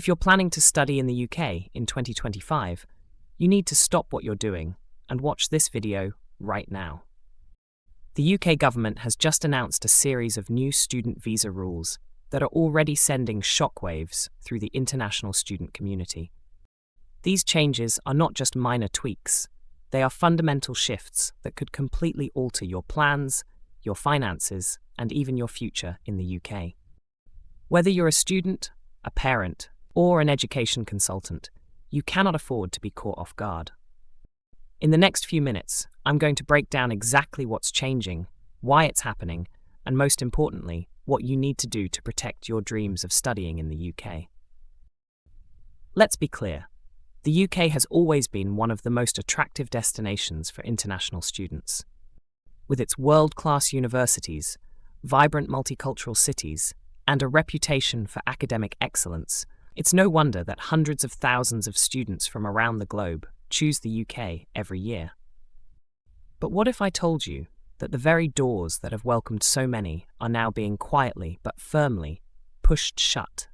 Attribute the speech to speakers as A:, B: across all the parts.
A: If you're planning to study in the UK in 2025, you need to stop what you're doing and watch this video right now. The UK government has just announced a series of new student visa rules that are already sending shockwaves through the international student community. These changes are not just minor tweaks, they are fundamental shifts that could completely alter your plans, your finances, and even your future in the UK. Whether you're a student, a parent, or an education consultant, you cannot afford to be caught off guard. In the next few minutes, I'm going to break down exactly what's changing, why it's happening, and most importantly, what you need to do to protect your dreams of studying in the UK. Let's be clear. The UK has always been one of the most attractive destinations for international students. With its world-class universities, vibrant multicultural cities, and a reputation for academic excellence, it's no wonder that hundreds of thousands of students from around the globe choose the UK every year. But what if I told you that the very doors that have welcomed so many are now being quietly but firmly pushed shut?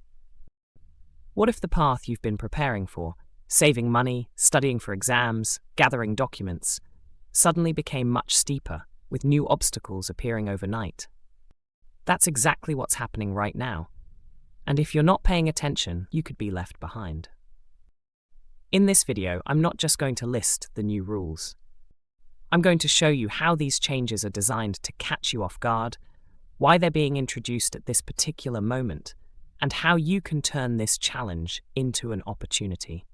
A: What if the path you've been preparing for, saving money, studying for exams, gathering documents, suddenly became much steeper, with new obstacles appearing overnight? That's exactly what's happening right now. And if you're not paying attention, you could be left behind. In this video, I'm not just going to list the new rules. I'm going to show you how these changes are designed to catch you off guard, why they're being introduced at this particular moment, and how you can turn this challenge into an opportunity.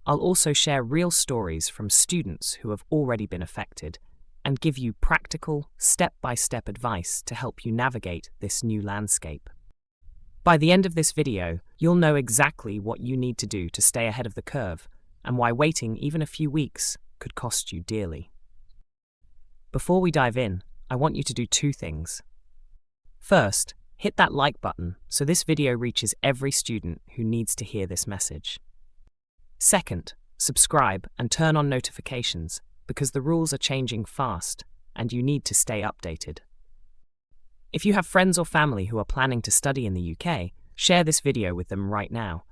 A: I'll also share real stories from students who have already been affected and give you practical, step-by-step advice to help you navigate this new landscape. By the end of this video, you'll know exactly what you need to do to stay ahead of the curve and why waiting even a few weeks could cost you dearly. Before we dive in, I want you to do two things. First, hit that like button so this video reaches every student who needs to hear this message. Second, subscribe and turn on notifications because the rules are changing fast and you need to stay updated. If you have friends or family who are planning to study in the UK, share this video with them right now.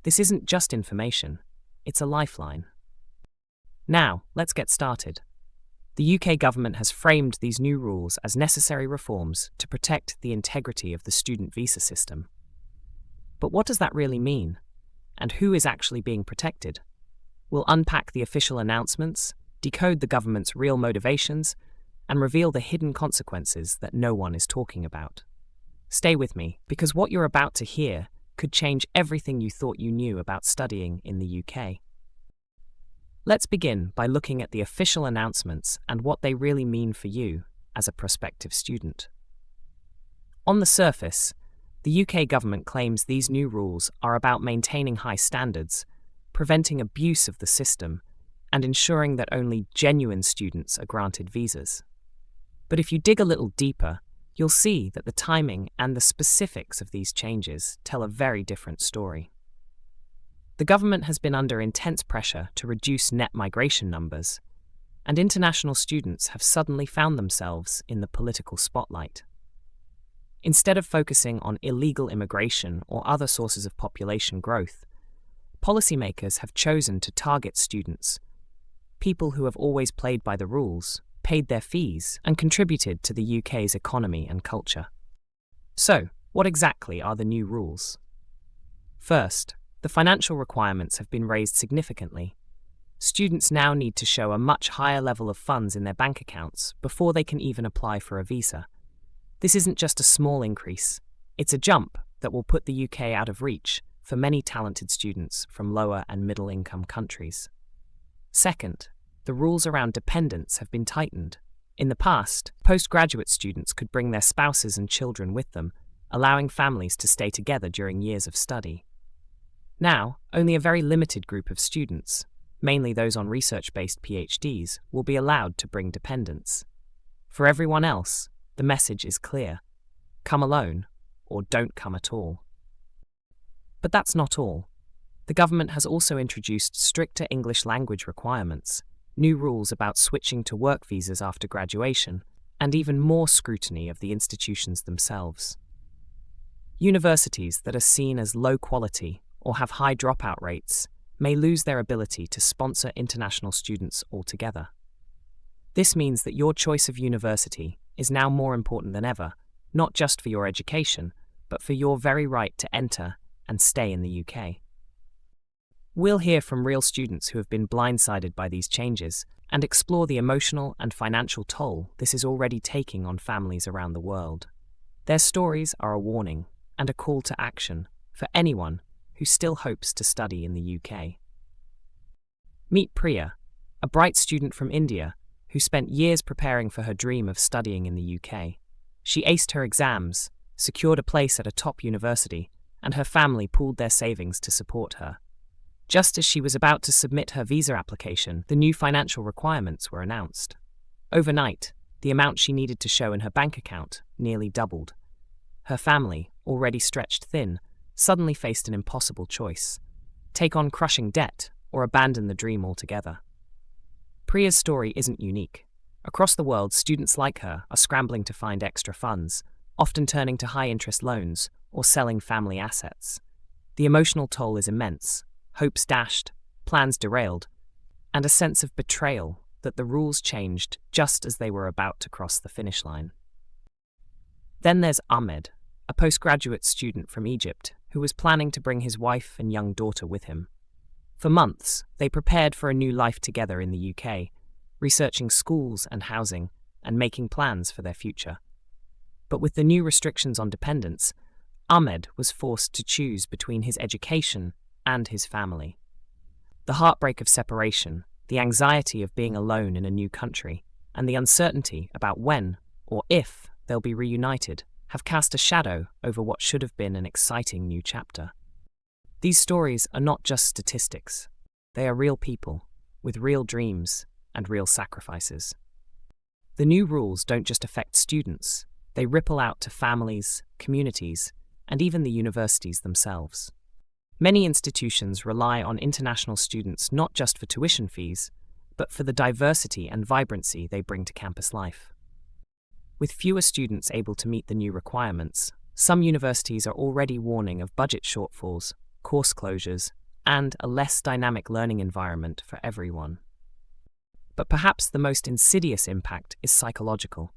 A: This isn't just information, it's a lifeline. Now, let's get started. The UK government has framed these new rules as necessary reforms to protect the integrity of the student visa system. But what does that really mean? And who is actually being protected? We'll unpack the official announcements, decode the government's real motivations, and reveal the hidden consequences that no one is talking about. Stay with me, because what you're about to hear could change everything you thought you knew about studying in the UK. Let's begin by looking at the official announcements and what they really mean for you as a prospective student. On the surface, the UK government claims these new rules are about maintaining high standards, preventing abuse of the system, and ensuring that only genuine students are granted visas. But if you dig a little deeper, you'll see that the timing and the specifics of these changes tell a very different story. The government has been under intense pressure to reduce net migration numbers, and international students have suddenly found themselves in the political spotlight. Instead of focusing on illegal immigration or other sources of population growth, policymakers have chosen to target students, people who have always played by the rules, paid their fees, and contributed to the UK's economy and culture. So, what exactly are the new rules? First, the financial requirements have been raised significantly. Students now need to show a much higher level of funds in their bank accounts before they can even apply for a visa. This isn't just a small increase, it's a jump that will put the UK out of reach for many talented students from lower and middle-income countries. Second, the rules around dependents have been tightened. In the past, postgraduate students could bring their spouses and children with them, allowing families to stay together during years of study. Now, only a very limited group of students, mainly those on research-based PhDs, will be allowed to bring dependents. For everyone else, the message is clear: come alone, or don't come at all. But that's not all. The government has also introduced stricter English language requirements, new rules about switching to work visas after graduation, and even more scrutiny of the institutions themselves. Universities that are seen as low quality or have high dropout rates may lose their ability to sponsor international students altogether. This means that your choice of university is now more important than ever, not just for your education, but for your very right to enter and stay in the UK. We'll hear from real students who have been blindsided by these changes and explore the emotional and financial toll this is already taking on families around the world. Their stories are a warning and a call to action for anyone who still hopes to study in the UK. Meet Priya, a bright student from India who spent years preparing for her dream of studying in the UK. She aced her exams, secured a place at a top university, and her family pooled their savings to support her. Just as she was about to submit her visa application, the new financial requirements were announced. Overnight, the amount she needed to show in her bank account nearly doubled. Her family, already stretched thin, suddenly faced an impossible choice: take on crushing debt or abandon the dream altogether. Priya's story isn't unique. Across the world, students like her are scrambling to find extra funds, often turning to high-interest loans or selling family assets. The emotional toll is immense: hopes dashed, plans derailed, and a sense of betrayal that the rules changed just as they were about to cross the finish line. Then there's Ahmed, a postgraduate student from Egypt who was planning to bring his wife and young daughter with him. For months, they prepared for a new life together in the UK, researching schools and housing and making plans for their future. But with the new restrictions on dependents, Ahmed was forced to choose between his education and his family. The heartbreak of separation, the anxiety of being alone in a new country, and the uncertainty about when or if they'll be reunited have cast a shadow over what should have been an exciting new chapter. These stories are not just statistics. They are real people, with real dreams and real sacrifices. The new rules don't just affect students, they ripple out to families, communities, and even the universities themselves. Many institutions rely on international students not just for tuition fees, but for the diversity and vibrancy they bring to campus life. With fewer students able to meet the new requirements, some universities are already warning of budget shortfalls, course closures, and a less dynamic learning environment for everyone. But perhaps the most insidious impact is psychological.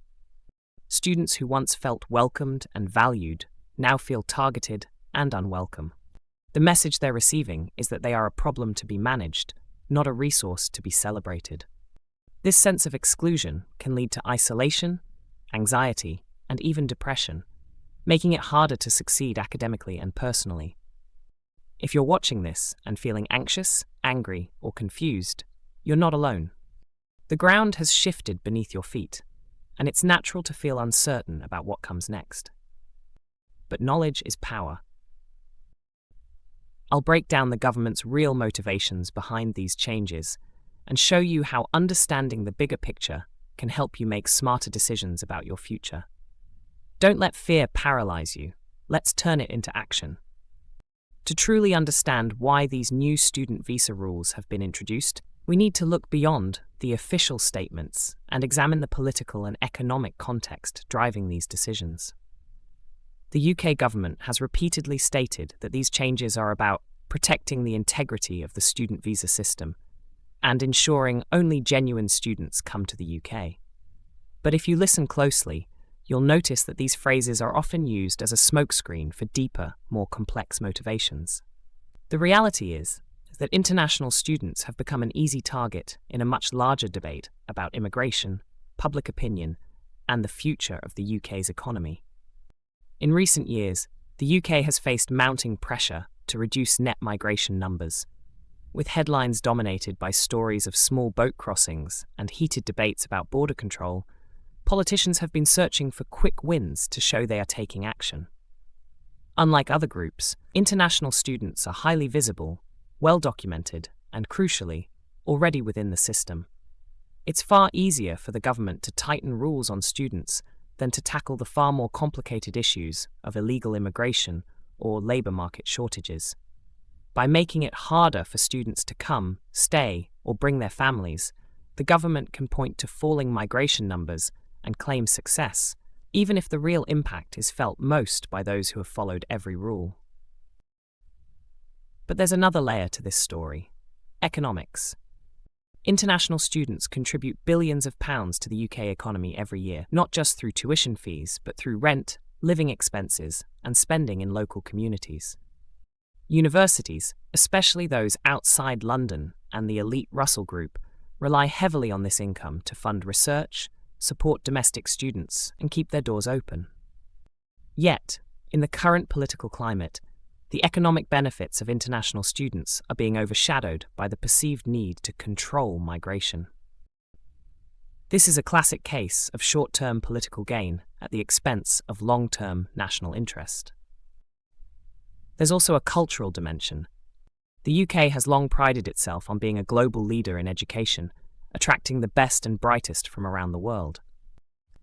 A: Students who once felt welcomed and valued now feel targeted and unwelcome. The message they're receiving is that they are a problem to be managed, not a resource to be celebrated. This sense of exclusion can lead to isolation, anxiety, and even depression, making it harder to succeed academically and personally. If you're watching this and feeling anxious, angry, or confused, you're not alone. The ground has shifted beneath your feet, and it's natural to feel uncertain about what comes next. But knowledge is power. I'll break down the government's real motivations behind these changes and show you how understanding the bigger picture can help you make smarter decisions about your future. Don't let fear paralyze you. Let's turn it into action. To truly understand why these new student visa rules have been introduced, we need to look beyond the official statements and examine the political and economic context driving these decisions. The UK government has repeatedly stated that these changes are about protecting the integrity of the student visa system and ensuring only genuine students come to the UK. But if you listen closely, you'll notice that these phrases are often used as a smokescreen for deeper, more complex motivations. The reality is that international students have become an easy target in a much larger debate about immigration, public opinion, and the future of the UK's economy. In recent years, the UK has faced mounting pressure to reduce net migration numbers. With headlines dominated by stories of small boat crossings and heated debates about border control, politicians have been searching for quick wins to show they are taking action. Unlike other groups, international students are highly visible, well-documented, and crucially, already within the system. It's far easier for the government to tighten rules on students than to tackle the far more complicated issues of illegal immigration or labour market shortages. By making it harder for students to come, stay, or bring their families, the government can point to falling migration numbers and claim success, even if the real impact is felt most by those who have followed every rule. But there's another layer to this story: economics. International students contribute billions of pounds to the UK economy every year, not just through tuition fees, but through rent, living expenses, and spending in local communities. Universities, especially those outside London and the elite Russell Group, rely heavily on this income to fund research, support domestic students, and keep their doors open. Yet, in the current political climate, the economic benefits of international students are being overshadowed by the perceived need to control migration. This is a classic case of short-term political gain at the expense of long-term national interest. There's also a cultural dimension. The UK has long prided itself on being a global leader in education, attracting the best and brightest from around the world.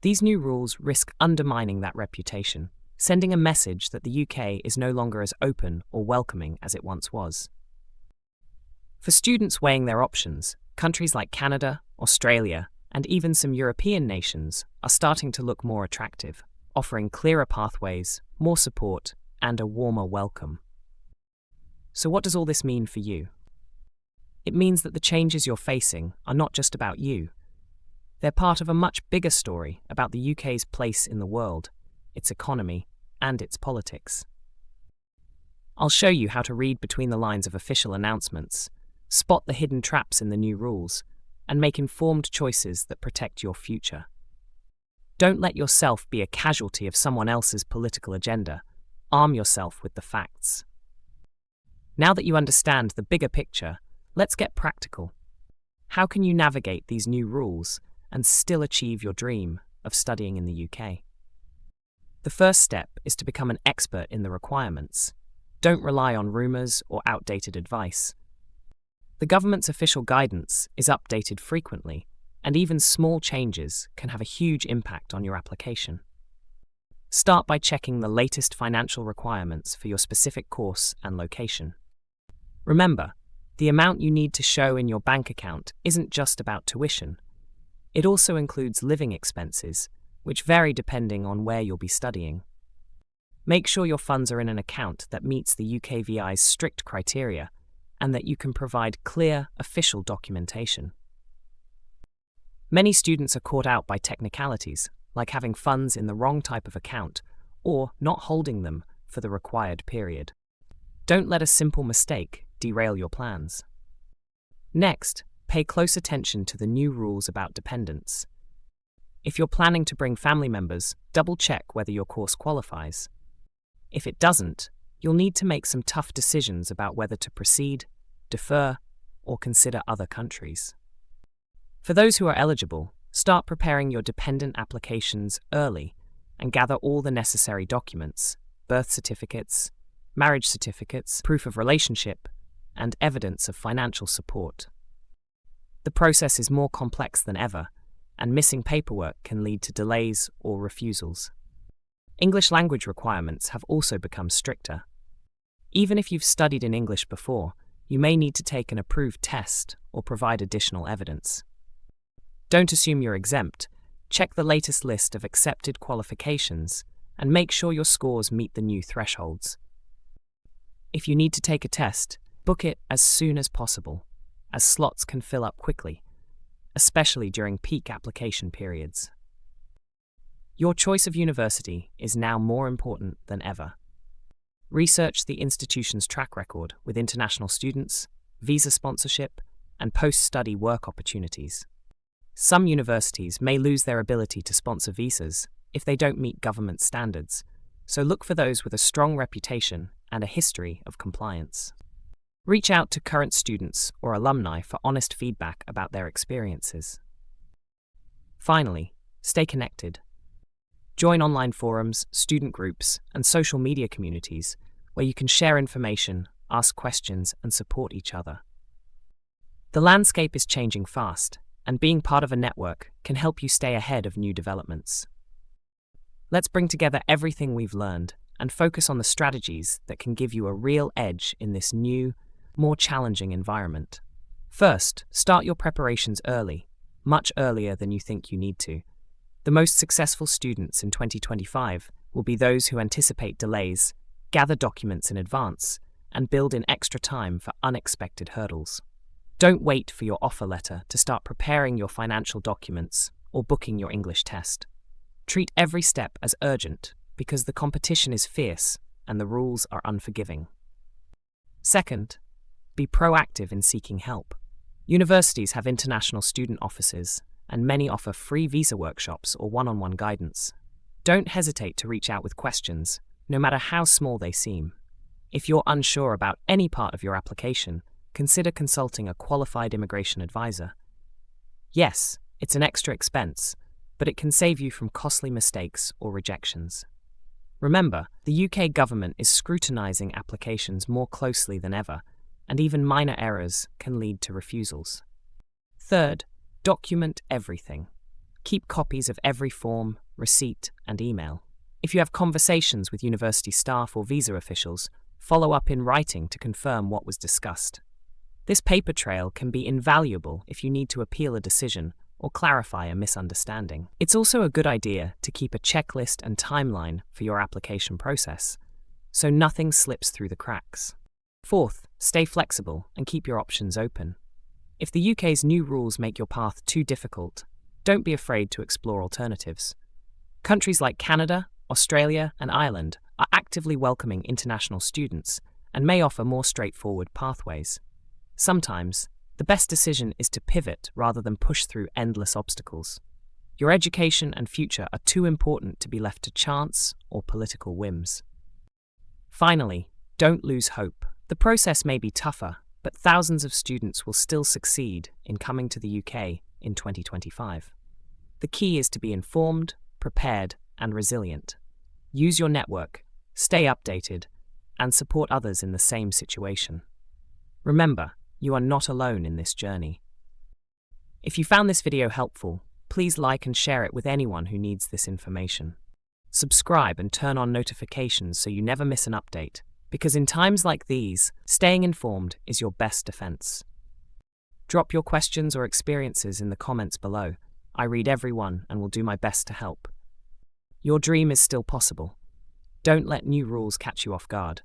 A: These new rules risk undermining that reputation, sending a message that the UK is no longer as open or welcoming as it once was. For students weighing their options, countries like Canada, Australia, and even some European nations are starting to look more attractive, offering clearer pathways, more support, and a warmer welcome. So what does all this mean for you? It means that the changes you're facing are not just about you. They're part of a much bigger story about the UK's place in the world, its economy, and its politics. I'll show you how to read between the lines of official announcements, spot the hidden traps in the new rules, and make informed choices that protect your future. Don't let yourself be a casualty of someone else's political agenda. Arm yourself with the facts. Now that you understand the bigger picture, let's get practical. How can you navigate these new rules and still achieve your dream of studying in the UK? The first step is to become an expert in the requirements. Don't rely on rumours or outdated advice. The government's official guidance is updated frequently, and even small changes can have a huge impact on your application. Start by checking the latest financial requirements for your specific course and location. Remember, the amount you need to show in your bank account isn't just about tuition. It also includes living expenses, which vary depending on where you'll be studying. Make sure your funds are in an account that meets the UKVI's strict criteria and that you can provide clear, official documentation. Many students are caught out by technicalities, like having funds in the wrong type of account or not holding them for the required period. Don't let a simple mistake derail your plans. Next, pay close attention to the new rules about dependents. If you're planning to bring family members, double-check whether your course qualifies. If it doesn't, you'll need to make some tough decisions about whether to proceed, defer, or consider other countries. For those who are eligible, start preparing your dependent applications early and gather all the necessary documents: birth certificates, marriage certificates, proof of relationship, and evidence of financial support. The process is more complex than ever, and missing paperwork can lead to delays or refusals. English language requirements have also become stricter. Even if you've studied in English before, you may need to take an approved test or provide additional evidence. Don't assume you're exempt. Check the latest list of accepted qualifications and make sure your scores meet the new thresholds. If you need to take a test, book it as soon as possible, as slots can fill up quickly, especially during peak application periods. Your choice of university is now more important than ever. Research the institution's track record with international students, visa sponsorship, and post-study work opportunities. Some universities may lose their ability to sponsor visas if they don't meet government standards, so look for those with a strong reputation and a history of compliance. Reach out to current students or alumni for honest feedback about their experiences. Finally, stay connected. Join online forums, student groups, and social media communities where you can share information, ask questions, and support each other. The landscape is changing fast, and being part of a network can help you stay ahead of new developments. Let's bring together everything we've learned and focus on the strategies that can give you a real edge in this new, more challenging environment. First, start your preparations early, much earlier than you think you need to. The most successful students in 2025 will be those who anticipate delays, gather documents in advance, and build in extra time for unexpected hurdles. Don't wait for your offer letter to start preparing your financial documents or booking your English test. Treat every step as urgent because the competition is fierce and the rules are unforgiving. Second, be proactive in seeking help. Universities have international student offices, and many offer free visa workshops or one-on-one guidance. Don't hesitate to reach out with questions, no matter how small they seem. If you're unsure about any part of your application, consider consulting a qualified immigration advisor. Yes, it's an extra expense, but it can save you from costly mistakes or rejections. Remember, the UK government is scrutinizing applications more closely than ever, and even minor errors can lead to refusals. Third, document everything. Keep copies of every form, receipt, and email. If you have conversations with university staff or visa officials, follow up in writing to confirm what was discussed. This paper trail can be invaluable if you need to appeal a decision or clarify a misunderstanding. It's also a good idea to keep a checklist and timeline for your application process, so nothing slips through the cracks. Fourth, stay flexible and keep your options open. If the UK's new rules make your path too difficult, don't be afraid to explore alternatives. Countries like Canada, Australia, and Ireland are actively welcoming international students and may offer more straightforward pathways. Sometimes, the best decision is to pivot rather than push through endless obstacles. Your education and future are too important to be left to chance or political whims. Finally, don't lose hope. The process may be tougher, but thousands of students will still succeed in coming to the UK in 2025. The key is to be informed, prepared, and resilient. Use your network, stay updated, and support others in the same situation. Remember, you are not alone in this journey. If you found this video helpful, please like and share it with anyone who needs this information. Subscribe and turn on notifications so you never miss an update, because in times like these, staying informed is your best defense. Drop your questions or experiences in the comments below. I read every one and will do my best to help. Your dream is still possible. Don't let new rules catch you off guard.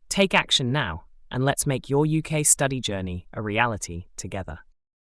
A: Take action now, and let's make your UK study journey a reality together.